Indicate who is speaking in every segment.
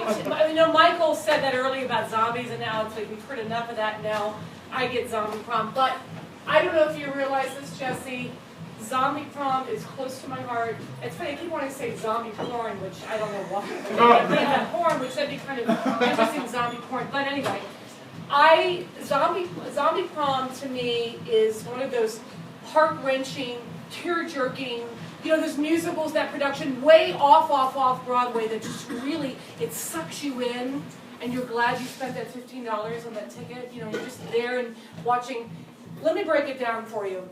Speaker 1: right. You know, Michael said that earlier about zombies, and now it's like we've heard enough of that. Now I get zombie prom, but I don't know if you realize this, Jesse. Zombie prom is close to my heart. It's funny, I keep wanting to say zombie porn, which I don't know why. Porn, which would be kind of interesting, zombie porn. But anyway, zombie prom to me is one of those heart-wrenching, tear-jerking, you know, those musicals, that production way off Broadway that just really, it sucks you in, and you're glad you spent that $15 on that ticket. You know, you're just there and watching. Let me break it down for you.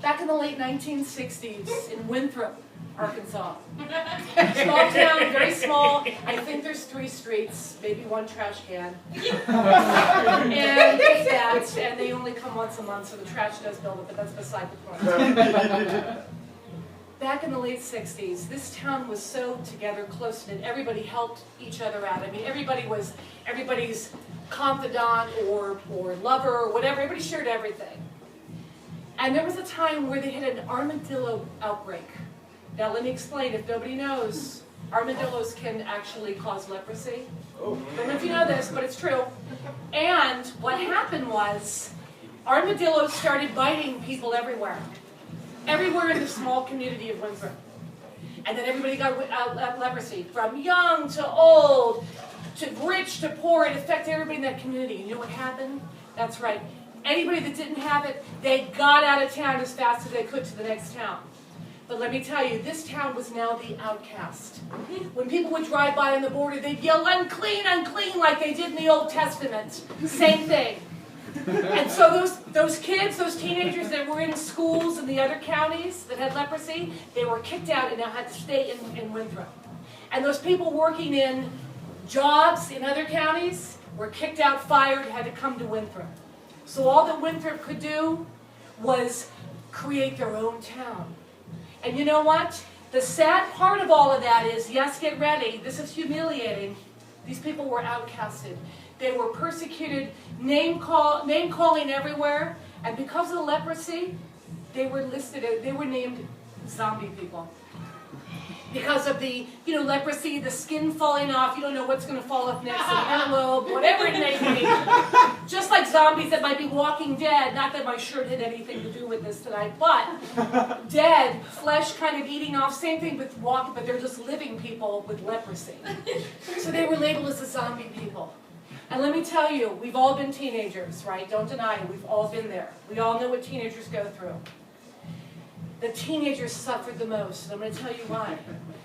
Speaker 1: Back in the late 1960s in Winthrop, Arkansas. Small town, very small. I think there's 3 streets, maybe 1 trash can. And if that, and they only come once a month, so the trash does build up, but that's beside the point. Back in the late 60s, this town was so together, close-knit. Everybody helped each other out. I mean, everybody was everybody's confidant or lover or whatever. Everybody shared everything. And there was a time where they had an armadillo outbreak. Now let me explain, if nobody knows, armadillos can actually cause leprosy. I don't know if you know this, but it's true. And what happened was, armadillos started biting people everywhere. Everywhere in the small community of Winthrop. And then everybody got leprosy, from young to old, to rich to poor. It affected everybody in that community. You know what happened? That's right. Anybody that didn't have it, they got out of town as fast as they could to the next town. But let me tell you, this town was now the outcast. When people would drive by on the border, they'd yell, "Unclean, unclean," like they did in the Old Testament. Same thing. And so those kids, those teenagers that were in schools in the other counties that had leprosy, they were kicked out and now had to stay in Winthrop. And those people working in jobs in other counties were kicked out, fired, had to come to Winthrop. So all that Winthrop could do was create their own town. And you know what? The sad part of all of that is, yes, get ready, this is humiliating. These people were outcasted. They were persecuted, name-calling everywhere, and because of the leprosy, they were named zombie people. Because of the, leprosy, the skin falling off, you don't know what's going to fall off next, an earlobe, whatever it may be. Just like zombies that might be walking dead, not that my shirt had anything to do with this tonight, but dead, flesh kind of eating off, same thing with walking, but they're just living people with leprosy. So they were labeled as the zombie people. And let me tell you, we've all been teenagers, right? Don't deny it, we've all been there. We all know what teenagers go through. The teenagers suffered the most, and I'm going to tell you why.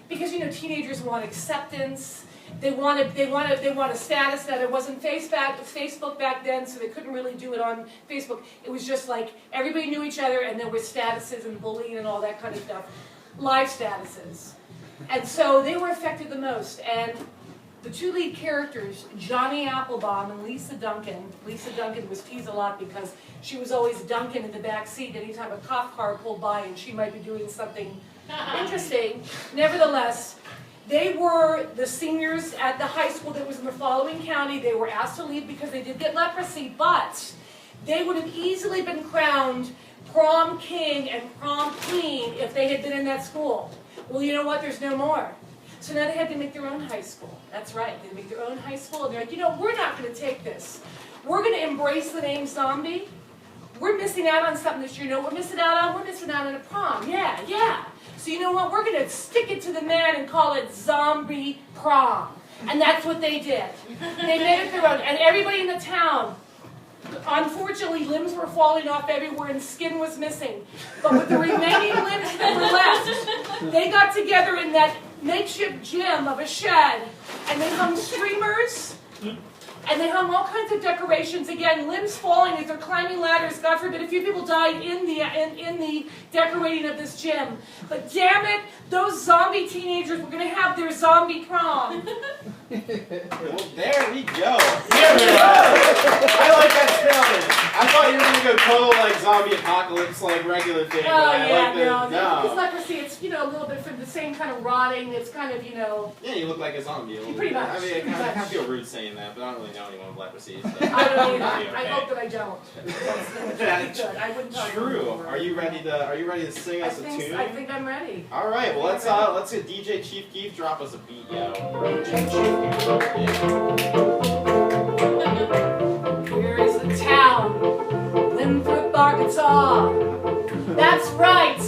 Speaker 1: Because teenagers want acceptance. They want a status. Now there wasn't Facebook back then, so they couldn't really do it on Facebook. It was just like everybody knew each other, and there were statuses and bullying and all that kind of stuff, live statuses. And so they were affected the most. And the 2 lead characters, Johnny Applebaum and Lisa Duncan. Lisa Duncan was teased a lot because she was always Duncan in the back seat anytime a cop car pulled by and she might be doing something interesting. Nevertheless, they were the seniors at the high school that was in the following county. They were asked to leave because they did get leprosy, but they would have easily been crowned prom king and prom queen if they had been in that school. Well, you know what? There's no more. So now they had to make their own high school. That's right, they make their own high school, and they're like, we're not going to take this. We're going to embrace the name zombie. We're missing out on something this year. We're missing out on? We're missing out on a prom. Yeah. So you know what? We're going to stick it to the man and call it Zombie Prom. And that's what they did. They made it their own. And everybody in the town, unfortunately, limbs were falling off everywhere and skin was missing. But with the remaining limbs that were left, they got together in that makeshift gym of a shed, and they hung streamers, and they hung all kinds of decorations. Again, limbs falling as they're climbing ladders. God forbid, a few people died in the decorating of this gym. But damn it, those zombie teenagers were going to have their zombie prom.
Speaker 2: Well, there we go. I like that spelling. I thought you were gonna go total like zombie apocalypse, like regular thing.
Speaker 1: Oh
Speaker 2: but I
Speaker 1: yeah,
Speaker 2: like the,
Speaker 1: no. It's leprosy. It's a little bit from the same kind of rotting. It's kind of
Speaker 2: Yeah, you look like a zombie. A little
Speaker 1: Pretty
Speaker 2: bit.
Speaker 1: much.
Speaker 2: I mean, I kind of feel rude saying that, but I don't really know anyone with leprosy. So
Speaker 1: I don't either.
Speaker 2: okay.
Speaker 1: I hope that I don't. That's good. I wouldn't talk
Speaker 2: True.
Speaker 1: about it.
Speaker 2: Are you ready to sing us a tune?
Speaker 1: I think I'm ready.
Speaker 2: All right. Well, let's get DJ Chief Keef drop us a beat, yo.
Speaker 1: Here is the town, Winthrop, Arkansas. That's right.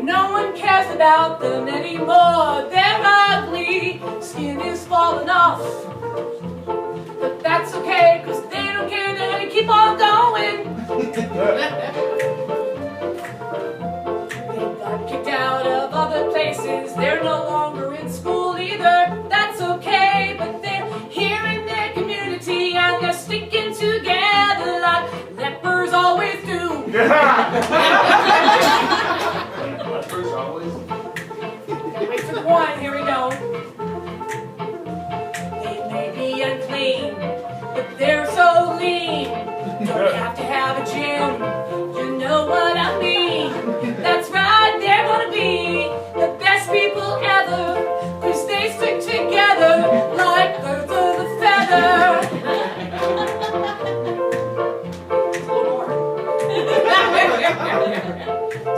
Speaker 1: No one cares about them anymore. They're ugly. Skin is falling off. But that's okay, cause they don't care. They're gonna keep on going. They got kicked out of other places. They're no longer in school either. That's okay, but they're here in their community and they're sticking together like lepers always do.
Speaker 3: Lepers always.
Speaker 1: Gotta wait for the one. Here we go. They may be unclean, but they're so lean. Don't have to have a gym. You know what I mean? That's right, they're gonna be the best people ever. Cause they stick together like birds of a feather.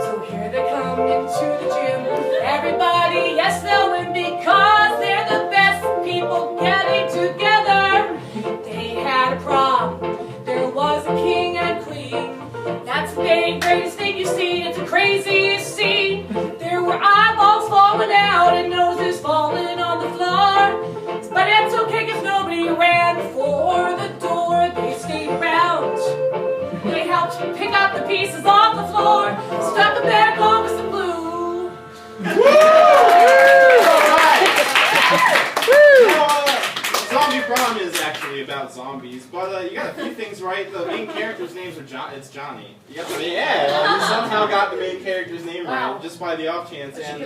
Speaker 1: So here they come into the gym. Everybody, yes, they'll win because they're the best people getting together. They had a prom. There was a king and queen. That's the greatest thing you see. It's the craziest scene. There were eyeballs falling out and noses falling on the floor. But it's okay because nobody ran for the door. They stayed around. They helped pick up the pieces off the floor, stuck them back on with some glue.
Speaker 2: Zombie Prom is actually about zombies, but you got a few things right. The main character's names are it's Johnny. You got you somehow got the main character's name right just by the off chance. And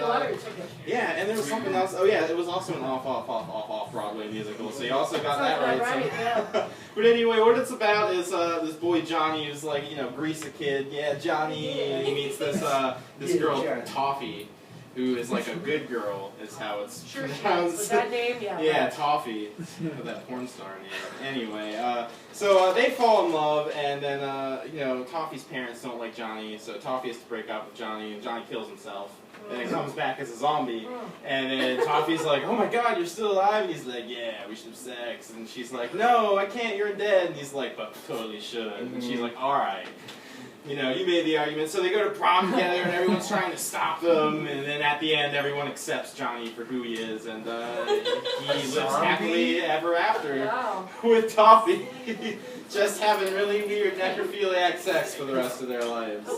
Speaker 2: yeah, and there was something else. Oh yeah, it was also an off Broadway musical, so you also got that right. So. But anyway, what it's about is this boy Johnny who's like Grease a kid. Yeah, Johnny, and he meets this girl Toffee, who is like a good girl, is how it's pronounced.
Speaker 1: With that name, yeah.
Speaker 2: Yeah, Toffee, with that porn star name. Anyway, so they fall in love, and then Toffee's parents don't like Johnny, so Toffee has to break up with Johnny, and Johnny kills himself. And then comes back as a zombie, and then Toffee's like, "Oh my God, you're still alive!" And he's like, "Yeah, we should have sex." And she's like, "No, I can't. You're dead." And he's like, "But we totally should." And she's like, "All right." You made the argument. So they go to prom together, and everyone's trying to stop them. And then at the end, everyone accepts Johnny for who he is, and he lives happily ever after with Toffee, just having really weird necrophiliac sex for the rest of their lives.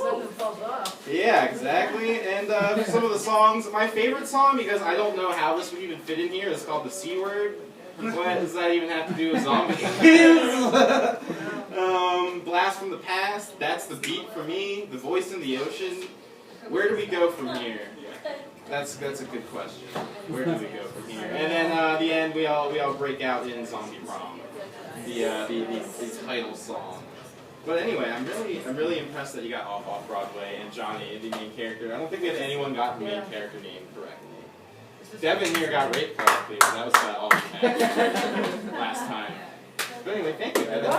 Speaker 2: Yeah, exactly. And some of the songs, my favorite song, because I don't know how this would even fit in here, is called "The C Word." What does that even have to do with zombies? Blast from the Past, That's the Beat for Me, The Voice in the Ocean. Where do we go from here? That's a good question. Where do we go from here? And then the end, we all break out in Zombie Prom, the title song. But anyway, I'm really impressed that you got off Broadway and Johnny, the main character. I don't think that anyone got the main character name correctly. Devin here got raped correctly, but that was about all we had last time. But anyway, thank you, Evan.